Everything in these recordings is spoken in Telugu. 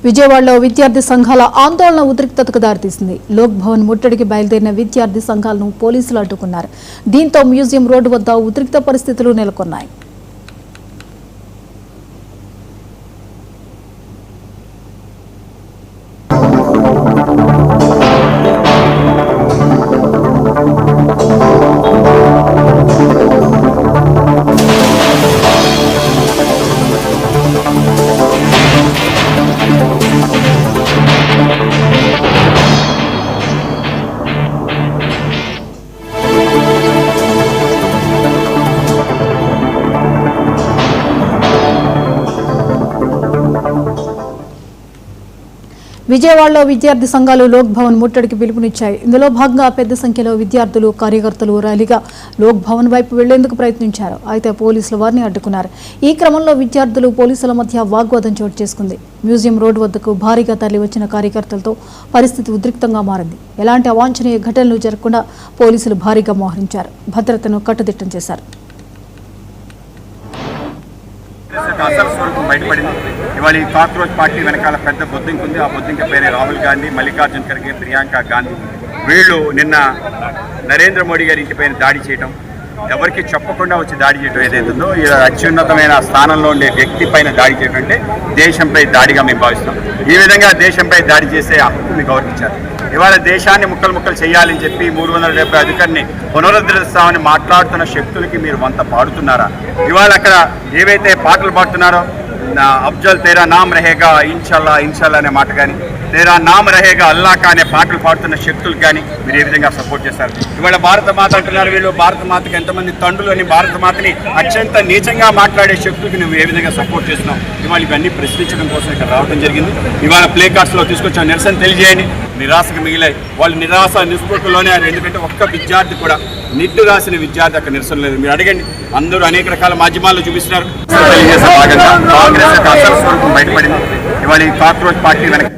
విజయవాడలో విద్యార్థి సంఘాల ఆందోళన ఉద్రిక్తతకు దారితీసింది. లోక్ భవన్ ముట్టడికి బయలుదేరిన విద్యార్థి సంఘాలను పోలీసులు అడ్డుకున్నారు. దీంతో మ్యూజియం రోడ్డు వద్ద ఉద్రిక్త పరిస్థితులు నెలకొన్నాయి. విజయవాడలో విద్యార్థి సంఘాలు లోక్ భవన్ ముట్టడికి పిలుపునిచ్చాయి. ఇందులో భాగంగా పెద్ద సంఖ్యలో విద్యార్థులు, కార్యకర్తలు ర్యాలీగా లోక్ భవన్ వైపు వెళ్లేందుకు ప్రయత్నించారు. అయితే పోలీసులు వారిని అడ్డుకున్నారు. ఈ క్రమంలో విద్యార్థులు, పోలీసుల మధ్య వాగ్వాదం చోటు చేసుకుంది. మ్యూజియం రోడ్డు వద్దకు భారీగా తరలివచ్చిన కార్యకర్తలతో పరిస్థితి ఉద్రిక్తంగా మారింది. ఎలాంటి అవాంఛనీయ ఘటనలు జరగకుండా పోలీసులు భారీగా మోహరించారు. భద్రతను కట్టుదిట్టం చేశారు. అసలు స్వరూపం బయటపడింది. ఇవాళ ఈ కాక్రోచ్ పార్టీ వెనకాల పెద్ద బొద్దింక ఉంది. ఆ బొద్దింక పేరే రాహుల్ గాంధీ, మల్లికార్జున్ ఖర్గే, ప్రియాంక గాంధీ. వీళ్ళు నిన్న నరేంద్ర మోడీ గారి ఇంటిపైన దాడి చేయడం, ఎవరికి చెప్పకుండా వచ్చి దాడి చేయడం ఏదైతుందో, ఈ అత్యున్నతమైన స్థానంలో ఉండే వ్యక్తి పైన దాడి చేయడం అంటే దేశంపై దాడిగా మేము భావిస్తాం. ఈ విధంగా దేశంపై దాడి చేసే హక్కుని గౌరవించారు. ఇవాళ దేశాన్ని ముక్కలు చేయాలని చెప్పి 370 అధికారిని పునరుద్ధరిస్తామని మాట్లాడుతున్న శక్తులకి మీరు వంత పాడుతున్నారా? ఇవాళ అక్కడ ఏవైతే పాటలు పాడుతున్నారో, అఫ్జల్ తేరా నామ్ రహేగా ఇన్షాల్లా ఇన్షాల్లా అనే మాట కానీ, తేరా నామ్ రహేగా అల్లాకా అనే పాటలు పాడుతున్న శక్తులకు కానీ మీరు ఏ విధంగా సపోర్ట్ చేస్తారు? ఇవాళ భారత మాత అంటున్నారు. వీళ్ళు భారత మాతకి ఎంతమంది తండ్రులు అని భారత మాతని అత్యంత నీచంగా మాట్లాడే శక్తులకి నువ్వు ఏ విధంగా సపోర్ట్ చేస్తున్నావు? ఇవాళ ఇవన్నీ ప్రశ్నించడం కోసం ఇక్కడ రావడం జరిగింది. ఇవాళ ప్లే కార్డ్స్లో తీసుకొచ్చిన నిరసన తెలియజేయండి. నిరాశకు మిగిలాయి వాళ్ళు, నిరాశ నిస్పృహలోనే. ఎందుకంటే ఒక్క విద్యార్థి కూడా నిట్టు రాసిన విద్యార్థి అక్కడ నిరసన లేదు. మీరు అడగండి, అందరూ అనేక రకాల మాధ్యమాల్లో చూపిస్తున్నారు. తెలియజేసే భాగంగా కాంగ్రెస్ యొక్క అసలు స్వరూపం బయటపడింది. ఇవాళ ఈ కాక్రోచ్ పార్టీ వెనక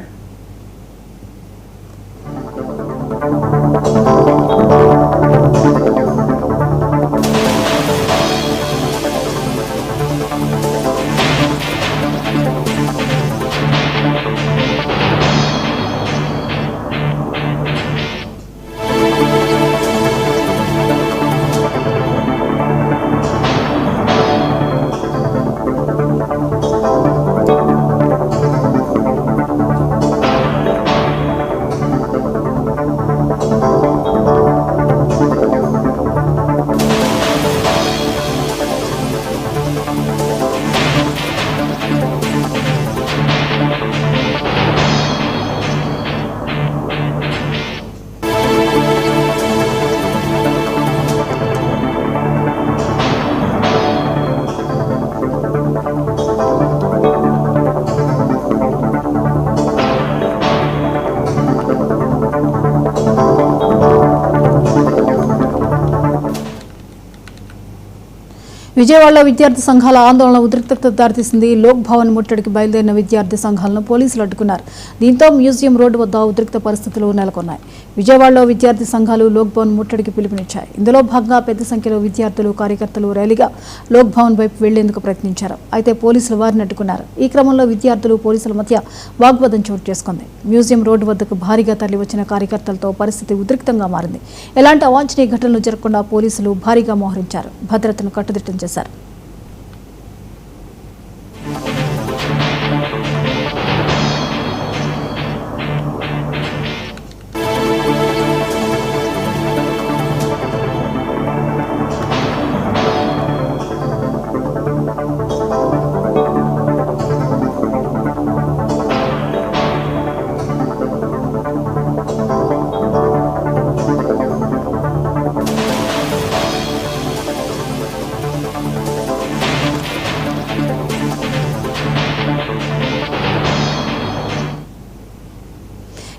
విజయవాడలో విద్యార్థి సంఘాల ఆందోళన ఉద్రిక్తతకు దారితీసింది. లోక్ భవన్ ముట్టడికి బయలుదేరిన విద్యార్థి సంఘాలను పోలీసులు అడ్డుకున్నారు. దీంతో మ్యూజియం రోడ్డు వద్ద ఉద్రిక్త పరిస్థితులు నెలకొన్నాయి. విజయవాడలో విద్యార్థి సంఘాలు లోక్ భవన్ ముట్టడికి పిలుపునిచ్చాయి. ఇందులో భాగంగా పెద్ద సంఖ్యలో విద్యార్థులు, కార్యకర్తలు ర్యాలీగా లోక్ భవన్ వైపు వెళ్లేందుకు ప్రయత్నించారు. అయితే పోలీసులు వారిని అడ్డుకున్నారు. ఈ క్రమంలో విద్యార్థులు, పోలీసుల మధ్య వాగ్వాదం చోటు చేసుకుంది. మ్యూజియం రోడ్డు వద్దకు భారీగా తరలివచ్చిన కార్యకర్తలతో పరిస్థితి ఉద్రిక్తంగా మారింది. ఎలాంటి అవాంఛనీయ ఘటనలు జరగకుండా పోలీసులు భారీగా మోహరించారు. భద్రతను కట్టుదిట్టం చేశారు.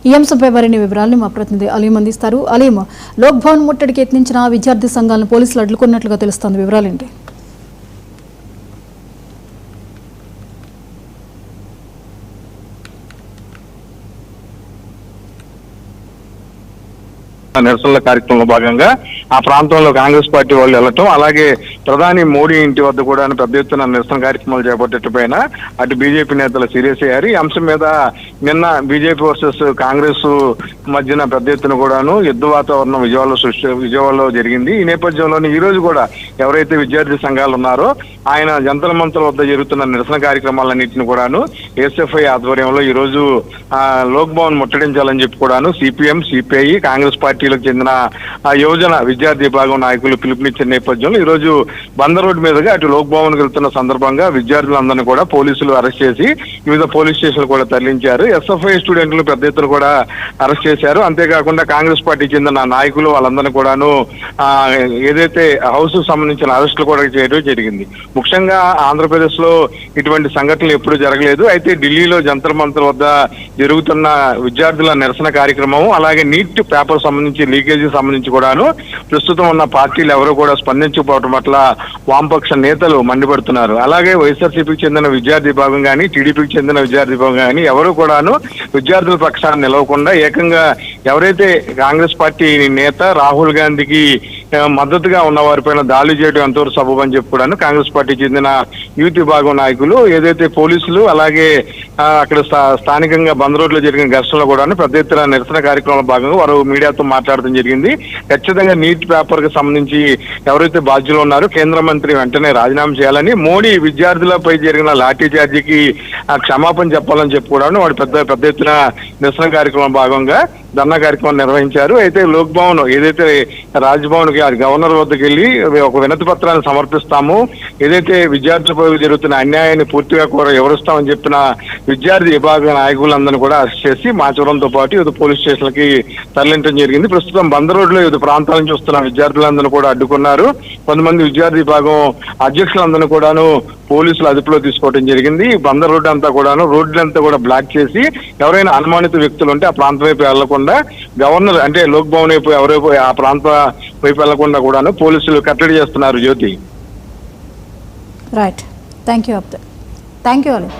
ఈ అంశంపై మరిన్ని వివరాలను మా ప్రతినిధి అలీం అందిస్తారు. అలీం, లోక్ భవన్ ముట్టడికి యత్నించిన విద్యార్థి సంఘాలను పోలీసులు అడ్డుకున్నట్లుగా తెలుస్తోంది, వివరాలేంటి? నిరసనల కార్యక్రమంలో భాగంగా ఆ ప్రాంతంలో కాంగ్రెస్ పార్టీ వాళ్ళు వెళ్ళటం, అలాగే ప్రధాని మోడీ ఇంటి వద్ద కూడా పెద్ద ఎత్తున నిరసన కార్యక్రమాలు చేపట్టేటపైన అటు బీజేపీ నేతలు సీరియస్ అయ్యారు. ఈ అంశం మీద నిన్న బీజేపీ వర్సెస్ కాంగ్రెస్ మధ్యన పెద్ద ఎత్తున కూడాను యుద్ధ వాతావరణం విజయవాడలో జరిగింది. ఈ నేపథ్యంలోనే ఈ రోజు కూడా ఎవరైతే విద్యార్థి సంఘాలు ఉన్నారో ఆయన జంతర్ మంతర్ వద్ద జరుగుతున్న నిరసన కార్యక్రమాలన్నింటినీ కూడాను ఎస్ఎఫ్ఐ ఆధ్వర్యంలో ఈ రోజు లోక్ భవన్ ముట్టడించాలని చెప్పి కూడాను సిపిఎం, సిపిఐ, కాంగ్రెస్ పార్టీలకు చెందిన యువజన విద్యార్థి విభాగం నాయకులు పిలుపునిచ్చిన నేపథ్యంలో ఈ రోజు బందర్ రోడ్డు మీదుగా అటు లోక్ భవన్ వెళ్తున్న సందర్భంగా విద్యార్థులందరినీ కూడా పోలీసులు అరెస్ట్ చేసి వివిధ పోలీస్ స్టేషన్లు కూడా తరలించారు. ఎస్ఎఫ్ఐ స్టూడెంట్లు పెద్ద ఎత్తున కూడా అరెస్ట్ చేశారు. అంతేకాకుండా కాంగ్రెస్ పార్టీకి చెందిన నాయకులు వాళ్ళందరినీ కూడాను ఏదైతే హౌస్ సంబంధించిన అరెస్టులు కూడా చేయడం జరిగింది. ముఖ్యంగా ఆంధ్రప్రదేశ్ లో ఇటువంటి సంఘటనలు ఎప్పుడు జరగలేదు. అయితే ఢిల్లీలో జంతర్ మంతర్ వద్ద జరుగుతున్న విద్యార్థుల నిరసన కార్యక్రమం అలాగే నీట్ పేపర్ సంబంధించి లీకేజీ సంబంధించి కూడాను ప్రస్తుతం ఉన్న పార్టీలు ఎవరు కూడా స్పందించకపోవడం పట్ల వామపక్ష నేతలు మండిపడుతున్నారు. అలాగే వైఎస్ఆర్సీపీకి చెందిన విద్యార్థి విభాగం కానీ టీడీపీకి చెందిన విద్యార్థి విభాగం కానీ ఎవరు కూడాను విద్యార్థుల పక్షాన్ని నిలవకుండా ఏకంగా ఎవరైతే కాంగ్రెస్ పార్టీ నేత రాహుల్ గాంధీకి మద్దతుగా ఉన్న వారిపైన దాడులు చేయడం ఎంతవరకు సబబని చెప్పి కూడాను కాంగ్రెస్ పార్టీ చెందిన యూత్ విభాగం నాయకులు ఏదైతే పోలీసులు అలాగే అక్కడ స్థానికంగా బంద్ రోడ్లో జరిగిన ఘర్షణలో కూడా పెద్ద ఎత్తున నిరసన కార్యక్రమంలో భాగంగా వారు మీడియాతో మాట్లాడడం జరిగింది. ఖచ్చితంగా నీట్ పేపర్ కి సంబంధించి ఎవరైతే బాధ్యులు ఉన్నారో కేంద్ర మంత్రి వెంటనే రాజీనామా చేయాలని, మోడీ విద్యార్థులపై జరిగిన లాఠీ చార్జీకి క్షమాపణ చెప్పాలని చెప్పి కూడా వాడు పెద్ద ఎత్తున నిరసన కార్యక్రమం భాగంగా ధర్నా కార్యక్రమం నిర్వహించారు. అయితే లోక్ భవన్ ఏదైతే రాజ్భవన్ కి గవర్నర్ వద్దకు వెళ్ళి ఒక వినతి పత్రాన్ని సమర్పిస్తాము, ఏదైతే విద్యార్థులపై జరుగుతున్న అన్యాయాన్ని పూర్తిగా కూడా వివరిస్తామని చెప్పిన విద్యార్థి విభాగ నాయకులందరినీ కూడా అరెస్ట్ చేసి మాచవరంతో పాటు వివిధ పోలీస్ స్టేషన్లకి తరలించడం జరిగింది. ప్రస్తుతం బందర్ రోడ్లో వివిధ ప్రాంతాల నుంచి వస్తున్న విద్యార్థులందరినీ కూడా అడ్డుకున్నారు. కొంతమంది విద్యార్థి విభాగం అధ్యక్షులందరినీ కూడాను పోలీసులు అదుపులో తీసుకోవడం జరిగింది. బందర్ రోడ్డు అంతా కూడాను రోడ్లంతా కూడా బ్లాక్ చేసి ఎవరైనా అనుమానిత వ్యక్తులు ఉంటే ఆ ప్రాంతం వైపు వెళ్లకుండా గవర్నర్ అంటే లోక్ భవన్ వైపు ఎవరైపు ఆ ప్రాంత వైపు వెళ్లకుండా కూడాను పోలీసులు కట్టడి చేస్తున్నారు. Jyothi. Right, thank you Abdul. Thank you Ali.